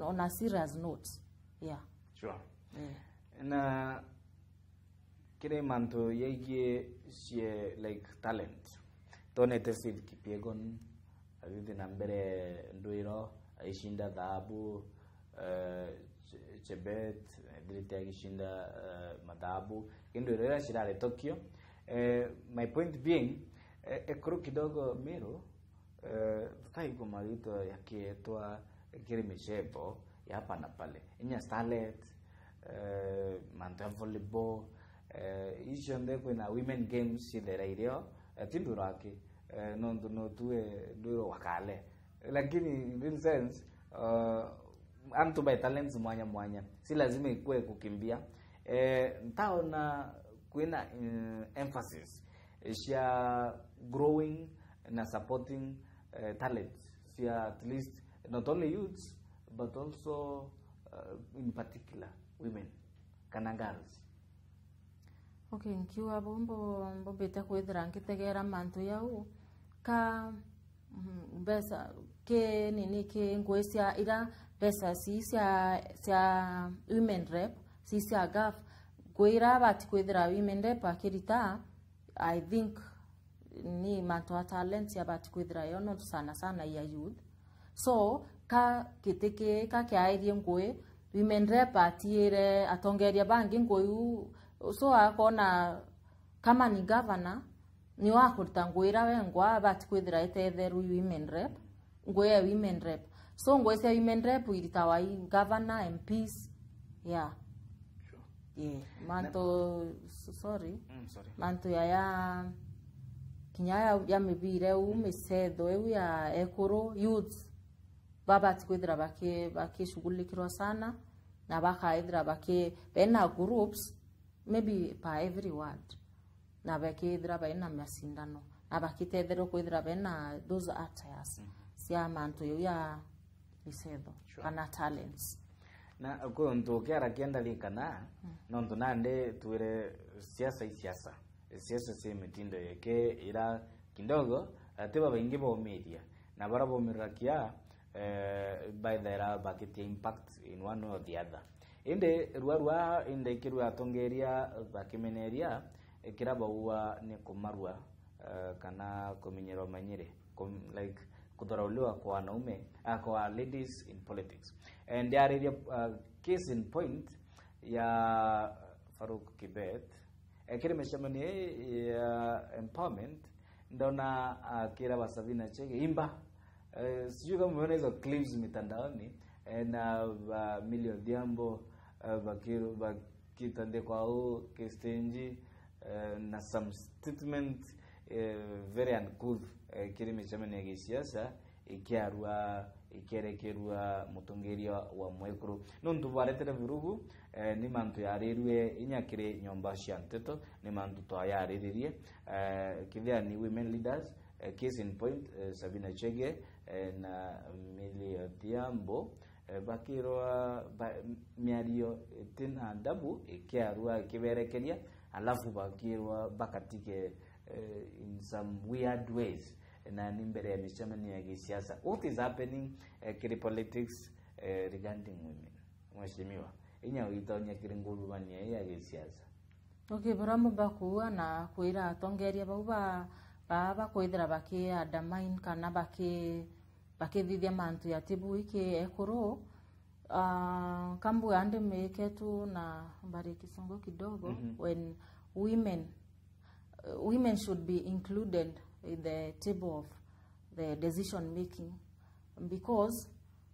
on a serious note. Yeah. Sure. Na kire manto yeye sie like talent tonete Faith Kipyegon abithi na mbere nduiro aishinda dhahabu Chebet Diriti akishinda madhahabu nduiro ya shirale Tokyo. My point being ekuru kidogo Miru taiko marito yakietwa kiri mishebo ya hapa na pale inya starlet manta volleyball isho ndeko na women games ile radio tinduraki no tuwe duro wakale lakini in real sense antu by talents mwanya si lazima ikue kukimbia ntaona kuina emphasis is growing na supporting talents sia at least not only youths but also in particular women kana girls. Okay, nkiwa bombo beta kwethira nkitegera mantu yau ka besa ke nini ke ngwesia ira besa si sia women rep si sia gaf kwira bati kwethira women rep akirita I think ni mantu wa talent ya bati kwethira yo no sana ya youth. So ka kiteke ka kyaidie ngwe women rep atiere atongeria bangi ngwe so akona kama ni governor ni wakuruta ngwira wengwa bati kwithira itether women rep ngwe women rep so ngwe cia women rep iritawa governor MPs. Yeah. Sure. Yeah. Manto sorry. Manto ya kinyaya ya mibire umesetho eu ya ekoro youth babati kwithira baki shughulikirwa sana na bakaithira baki bena groups maybe pa every ward na bakithira bena masindano na bakitethero kwithira bena those attires sia mantu ya misetho kana talents na ko ndo kiara kienda likana ndo nande tuire siasa si mitindo yake ira kidogo atiba baingi bo media na barabo mirakia by the bakiti impact in one or the other inde ruarua inde kirua tongeria bakimeneria kiraba uwa ni kumarua kana kuminyero manyire like kudharauliwa kwa wanaume kwa ladies in politics and there are case in point ya Faruk Kibet kile meshamani ya empowerment ndona kira basavina chege imba sijui kama umeona hizo clips mitandaoni na Millie Odhiambo bakitande kwao kestenji na some statement very uncouth kile meshamani ya kisiasa ikiarua ikerekerua mutongeria wa mwekuru nundu baretera virugu ni mantu yarirwe inyakire nyomba cia nteto ni mantu twayariririe kithia ni women leaders case in point Sabina Chege na Millie Odhiambo bakirwa miario tena dabu ikiarua kiberekeria alafu bakirwa bakatike in some weird ways na nimbere ya mishamani ya kisiasa. What is happening kiri politics regarding women? Mheshimiwa inya uitonya kiri nguru bani ya kisiasa. Okay, baramu bakuwa na kuira tongeria baba kuidra baki adamain kana baki dhidhia mantu ya tibu iki ekoro kambu ande meketu na mbari kisongo kidogo when women should be included in the table of the decision making because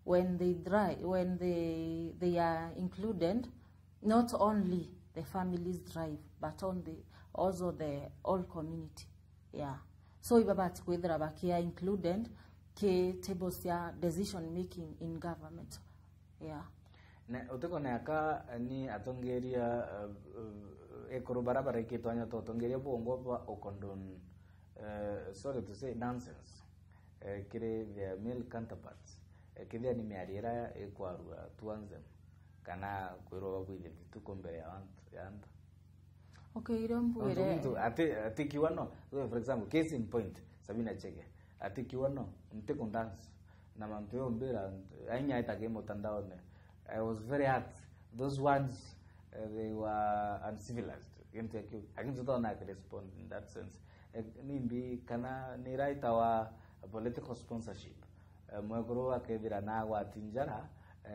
when they are included, not only the families drive but also the whole community. Yeah. So ibabati kwithira bakia included ke tables ya decision making in government. Yeah. Na uteko na aka ni atongeria ekoro barabara ikitwanya to tongeria bongo ba okondon sorry to say nonsense kire their male counterparts kithia ni miarira ekwarua tuanze kana kwiro babwire vituko mbere ya antu Okay, irombwire mtu ati kiwano, for example, case in point, Sabina Chege, ati kiwano, mteko dance, na mamteo mbira, ainya itake mtandaoni. I was very hurt. Those words, they were uncivilized. I can not respond in that sense. Nimbi kana ni right our political sponsorship. Mwekuru akethira na watinjara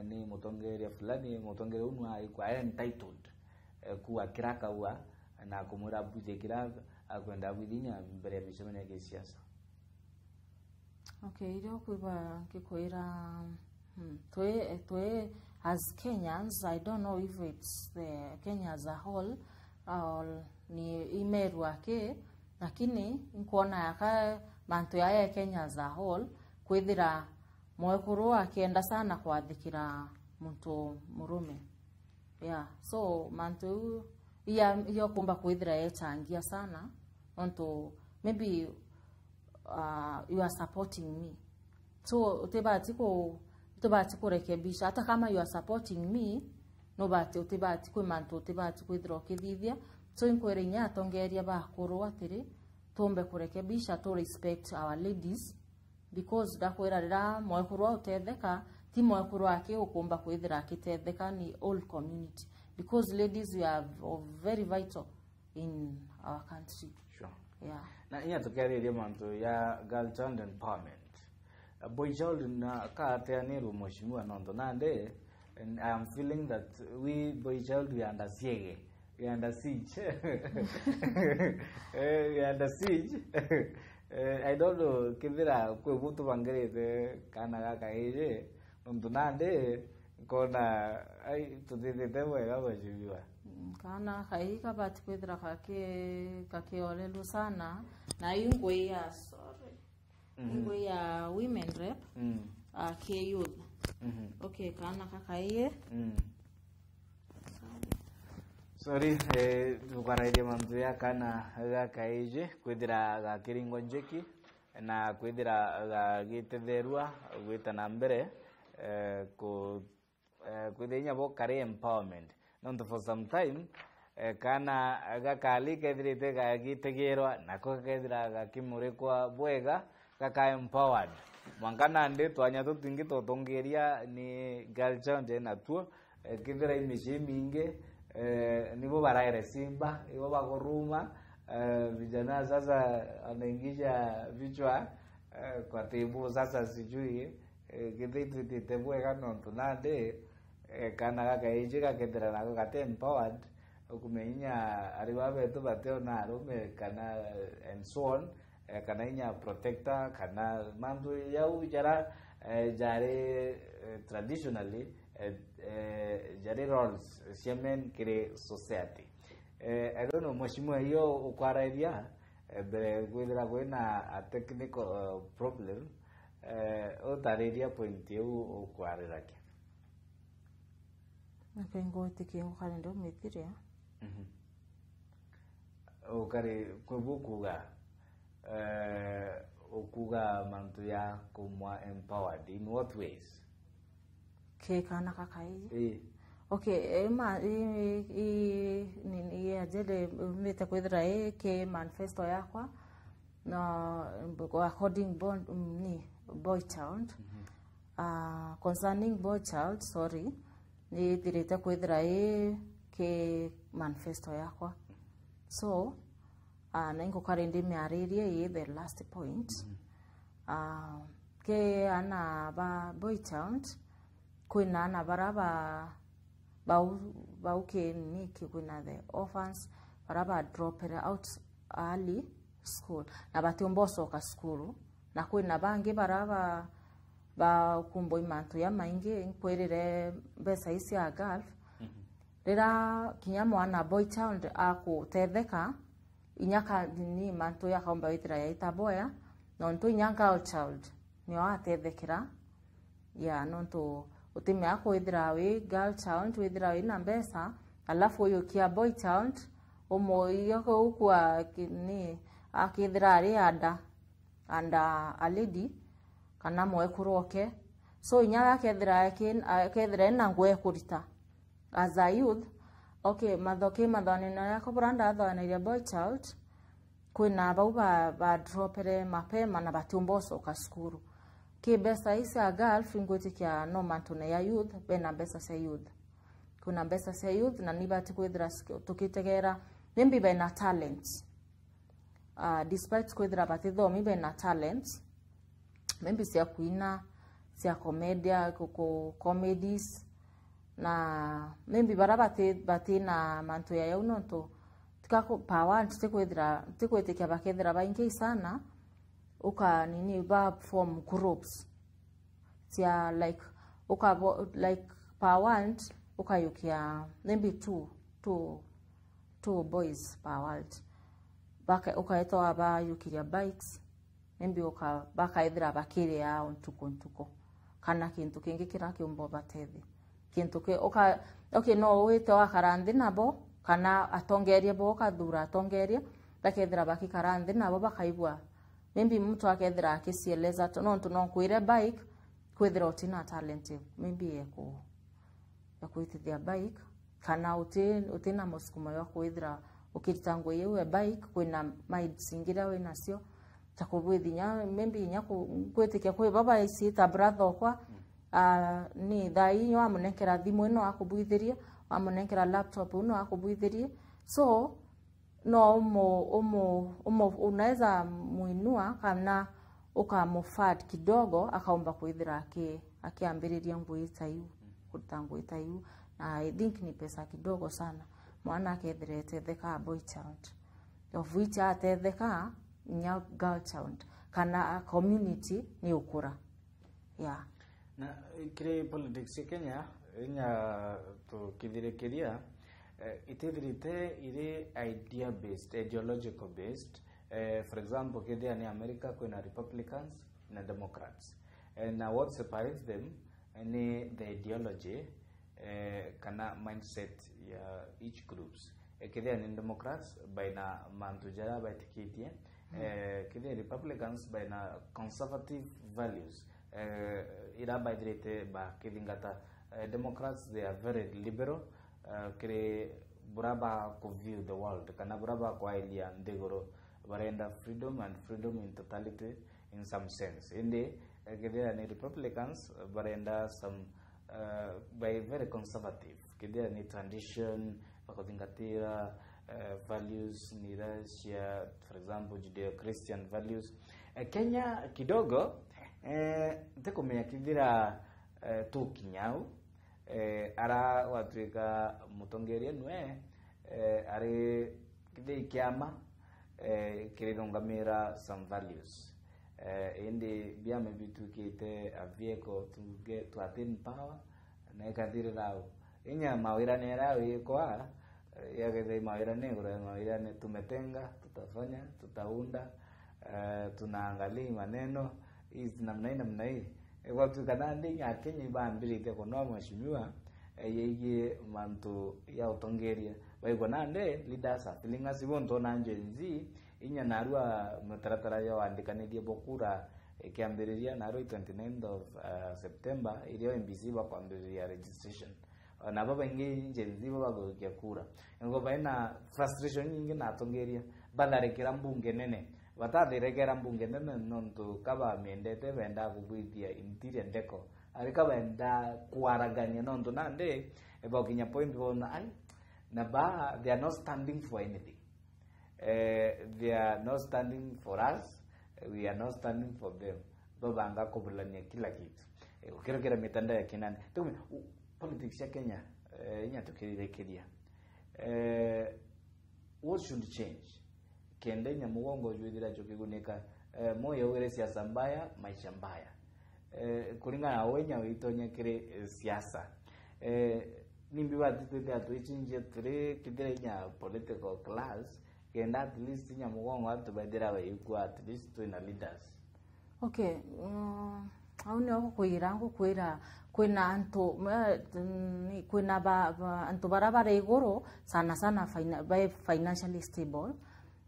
ni mutongeria fulani mutongere unwa iko entitled kuwa kiraka wa na kumura buje kiraka akwenda widinya mbere ya mishemene ya kisiasa. Okay, ndio kwa kikoira toe as Kenyans, I don't know if it's the Kenya as a whole or ni imeru wake, lakini nkuona yaka mantu ya Kenya as a whole kwithira mwekuru akienda sana kwathikira muntu murume. Yeah, so mantu iyo kumba kwithira yechangia sana onto maybe you are supporting me. So utebati kurekebisha hata kama you are supporting me no bati utebati kwe mantu utebati kwithira kithithia. So inkwerinya atongeria bakuru atiri tumbe kurekebisha to respect our ladies because dakwira rira mwekuru utetheka ti mwekuru ake ukumba kwithira akitetheka ni all community because ladies we are very vital in our country. Sure. Yeah. Na inya tukiaria mantu ya girl child empowerment. Boy child na kateaniru mheshimiwa nondo nande, and I am feeling that we boy child we under siege. We under siege. We under siege. I don't know kivira kwe butu bangerete kana kakaije nondo nande kona ai tutete wega mheshimiwa. Kana kaika bati kwithira kake olelu sana na ingwe ya sorry ingwe ya women rep ke youth. Okay, kana kakaiye sorry tukaraide mantu ya kana gakaije kwithira gakiringo njeki na kwithira gagititherua gwita na mbere ku kwithenya bo kare empowerment. Not for some time kana gakali kethirite gagitegerwa nako kethira gakimurekwa bwega kaka empowered mwankana ndi twanya tutingi totongeria ni girl child na tuo kithira imishi mingi nibo baraire simba ibo bagoruma vijana sasa anaingisha vichwa kwa tebu sasa sijui kithitite bwega nonto nande kana gakaije gakethira nako gate empowered ukumenya ariwa betu bateo na arume kana and so on kana inya protector kana mandu yau jara jare traditionally jare roles shemen kire society. I don't know mheshimiwa hiyo ukwarairia bere kwithira kwina a technical problem utariria point eu ukwarirake. Napengo tiki ngukari ndo mithiria. Ukari kubukuga ukuga mantu ya kumwa empowered in what ways? Ke kana kakai. Okay, ni ajele mete kwithira ke manifesto yakwa no according bond ni boy child concerning boy child sorry ni direta kwithira ke manifesto yakwa. So na ingo karindi mearirie the last point ke ana ba boy child kwina ana baraba bauke ni kikuna the orphans baraba drop out early school na batomboso ka school na kwina bangi baraba ba kumbo imantu ya maingi nkwerere besa isi ya golf rira kinyamo ana boy child ako tetheka inyaka ni mantu ya kaomba witira ya itaboya nonto inyaka child ni wa tethekira ya nonto utime ako withira we girl child withira we na besa alafu yo kia boy child omo yako ukwa ni akithira ari anda a lady kana moe kuroke so inyaka kethira na ngwe kurita as a youth Okay, mathone na yako branda athonirie boy child kwina bau ba dropere mapema na batumboso ka skuru ki besa isa golf ingwetikia no mantune ya youth bena besa sa youth kuna besa sa youth na nibati kwithira tukitegera maybe bena talents despite kwithira batithomi bena talents maybe sia kuina sia comedia koko comedies na maybe barabate na manto ya unonto tikako power tikwetikia bakethira baingi sana uka nini ba form groups sia like uka like power uka yukia maybe two boys power baka uka eto aba yukiria bikes maybe uka baka ethira bakire ya ntuko kana kintu kingi kirakiumbo batethi kintu ke okay no wito akarandi nabo kana atongerie bo kathura atongerie bakethira bakikarandi nabo bakaibwa maybe mtu akethira akisieleza no kuire bike kwethira utina talent maybe ya kuitithia bike kana utina musukuma ya kwethira ukitangwe yewe bike kwina mind singira we nacio takubwithinya maybe nya kwetikia kwe baba isi ta brother kwa ni thai nyo amunekera thimu ino akubwithirie amunekera laptop ino akubwithirie so no unaweza muinua kana ukamufad kidogo akaomba kuithira akiambiriria nguita yu kutanguita yu na I think ni pesa kidogo sana mwana akethirete theka boy child of which atetheka nya girl child kana community ni ukura yeah na kire politics ya Kenya inya to kidhirekeria itethirite ire idea based ideological based for example kidhia ni America kuna Republicans na Democrats and what separates them ni the ideology kana mindset ya each groups kidhia ni Democrats baina mantujara baitikitie kidhia Republicans baina conservative values ira baidrete ba kidingata Democrats they are very liberal kire buraba ko view the world kana buraba ko idea ndegoro barenda freedom and freedom in totality in some sense inde kidea ni Republicans barenda some by very conservative kidea ni tradition bakozingatira values ni Russia for example Judeo-Christian values Kenya kidogo tekomenya kidira tu kinyau ara watuika mutongeria nwe ari kidei kiama kiridongamira some values indi biame bitukite a vehicle to attain power na ikadire rao inya mawira ne rao kwa yageze mawira ne gura mawira ne tumetenga tutafanya tutaunda tunaangalia maneno hizi namna hii watu kadandi ya Kenya baambirite kono mheshimiwa yeye mantu ya utongeria baigwa nande leaders feeling sibonto nanje nzi inya narua mutaratara yo andikanirie bokura kiambiriria naro 29th of September ilio MBC bakwambiriria registration na baba nje nzi baba gokia kura ngo baina frustration nyingi na atongeria badarekera mbunge nene batathiregera mbunge nene nontu kaba miendete benda kugwithia interior deco arika benda kuaragania nontu nande ebokinya point bona ai na ba they are not standing for anything they are not standing for us we are not standing for them baba anga kubulania kila kitu ukirogera mitandao ya kinani tume politics ya Kenya inya tukirirekeria what should change kende nya mugongo jwithira chokigunika moyo wire siasa mbaya maisha mbaya kulingana na wenya witonya kire siasa nimbi batitete atwichinje tire kidire nya political class kenda at least nya mugongo atubadira bayikwa at least to ina leaders okay aune oko kuirango kuira kwina anto kwina ba anto barabara igoro sana financially stable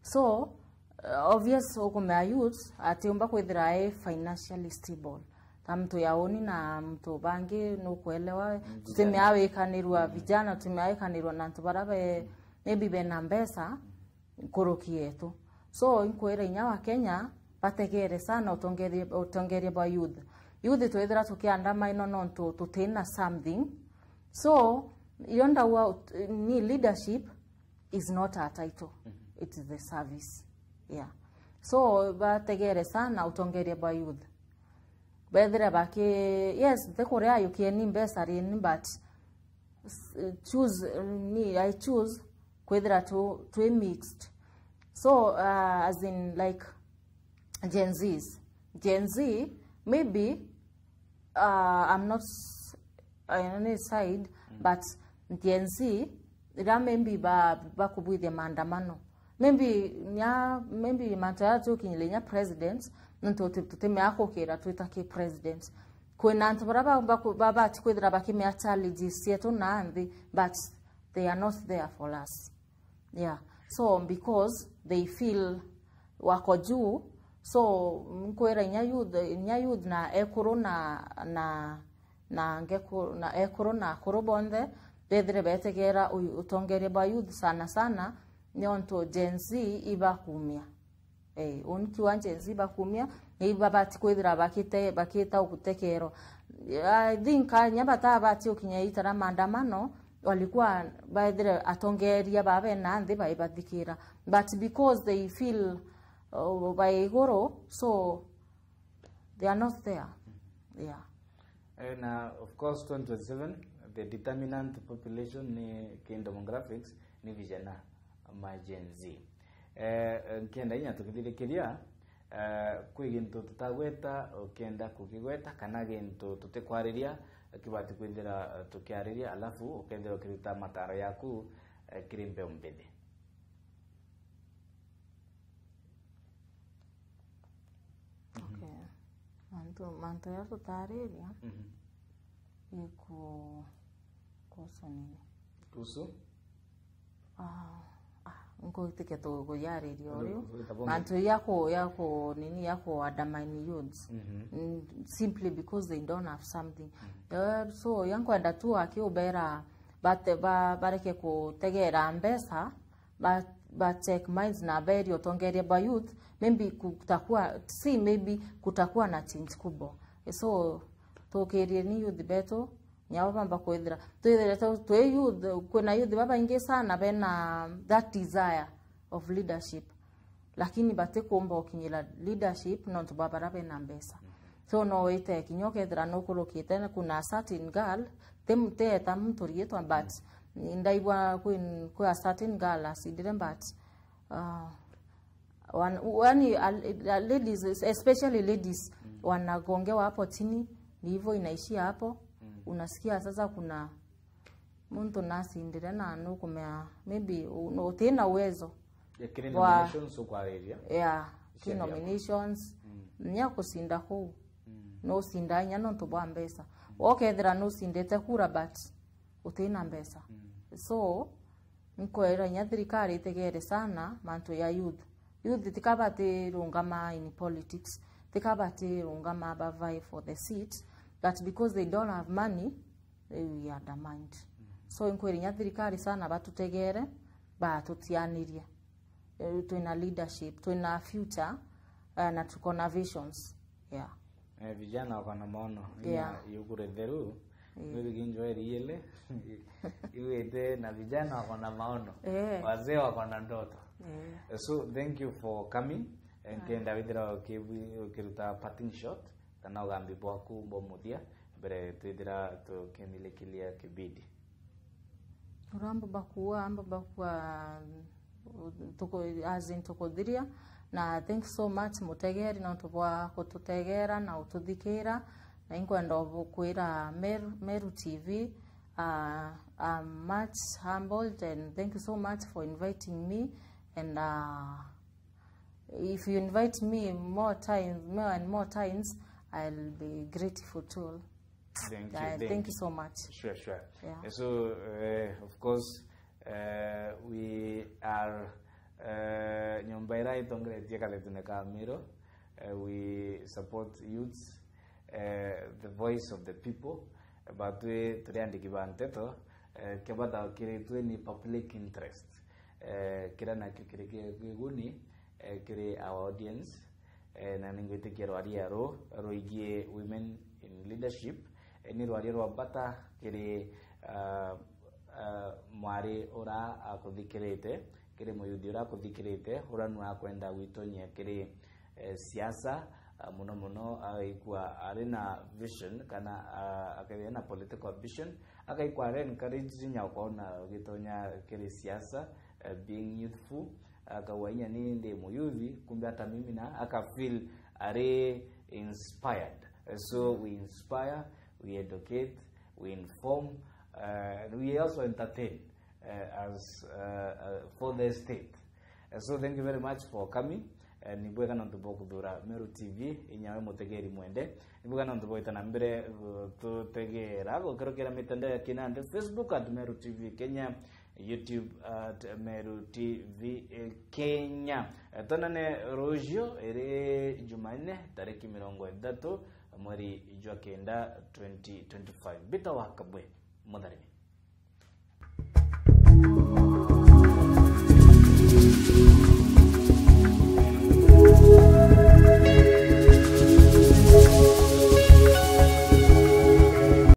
so obvious oko me youth atiomba kwithira financially stable ta mtu yaoni na mtu bangi no kuelewa tumeawekanirwa vijana tumeawekanirwa na mtu barabe maybe bena mbesa kuruki yetu so inkwira inya wa Kenya bategere sana utongerie ba youth twethira tukiandama ino no tutina something so yonda wa ni leadership is not a title it is the service yeah so bategere sana utongerie ba youth bedre baki yes the korea you can mbesa rin but I choose kwethira to mixed so as in like Gen Z maybe I'm not on any side but Gen Z maybe ba kubwithia maandamano maybe matatu kinyelenya president nto tuteme akokera twitake president kwena antu baba kwithira bakimya challenges yetu naanthi but they are not there for us yeah so because they feel wako juu so mkwera nya youth na ekuru na ekuru na kurubonde bedre betegera utongere ba youth sana nyonto Gen Z ibakumia unkiwa Gen Z bakumia iba bati kwithira bakita ukutekero I think nyabata bati ukinyaita na maandamano walikuwa bedre atongeria babe nanthi baibathikira but because they feel by goro so they are not there yeah and of course 2027 the determinant population ni demographics ni vijana ma Gen Z nkenda inya tukithirikiria kwi gintu tutagweta ukenda kukigweta kana gintu tutekwariria kibati kwithira tukiariria alafu ukendera kirita mataro yaku kirimbe umbede manto ya tutariria iko kosa nini kusu ngo tike to go yariria orio manto yako nini yako adamine youths simply because they don't have something so yankwenda tu akiubera bate bareke kutegera mbesa but check minds na very otongeria by youth maybe kutakuwa na change kubwa so tokerie ni youth beto nyao bamba kwethira twethira youth kuna youth baba ingi sana bena that desire of leadership lakini bate komba okinyira leadership no tubabara bena mbesa so no wete kinyokethira no kurokite na kuna certain girl temuteta mtorietwa but ndaibwa kwa certain girl asidire but ladies especially ladies wanagongewa hapo chini ni hivyo inaishia hapo unasikia sasa kuna mtu nasi ndire na nukumea maybe tena uwezo nominations kwa area yeah nominations nya kusinda huu no sindanya no tubwa mbesa okethira no sindete kura but utena mbesa so nkoera nya thirikari itegere sana manto ya youth tikabate rungama in politics tikabate rungama bavai for the seat but because they don't have money they are undermined so nkoera nya thirikari sana batutegere batutianirie tuina leadership tuina future na tuko na visions yeah vijana wako na maono yukuretheru wewe ginjoe riele iwete na vijana wako na maono wazee wako na ndoto so thank you for coming and kenda withira kiruta parting shot kana ugambi bwaku bomuthia mbere twithira tukemilekilia kibidi urambo bakua toko azin toko diria na thank so much mutegeri na tubwa kututegera na ututhikira na inkwenda kwira Meru TV I'm much humbled and thank you so much for inviting me and if you invite me more and more times I'll be grateful too. Thank you so much. Sure. Yeah. So of course we are nyombaira itongretie kale tuneka miro we support youths the voice of the people batwe tuliandiki banteto kebata kiritwe ni public interest kira na kiguni kire our audience na ningite kero ariaro roigie women in leadership ni rwariero bata kire mwari ora akuthikirite kire muyuthi ora akuthikirite ora nwa kwenda gwitonya kire siasa muno aikwa arena vision kana akabena political vision akaikwa encourage nya kwaona gitonya kire siasa being youthful akawainya ni ndi muyuthi kumbe hata mimi na aka feel are inspired. So we inspire, we educate, we inform, we also entertain as for the state. So thank you very much for coming. Nibweka na ntubo kudura Meru TV inyawe mutegeri mwende nibweka na ntubo itana mbere tutegera gukirokera mitandao ya kinande Facebook @Meru TV Kenya, YouTube @Meru TV Kenya. Tonane Rojo ere Jumanne tariki 30 mwezi wa kenda 2025 bita wakabwe mudharimi.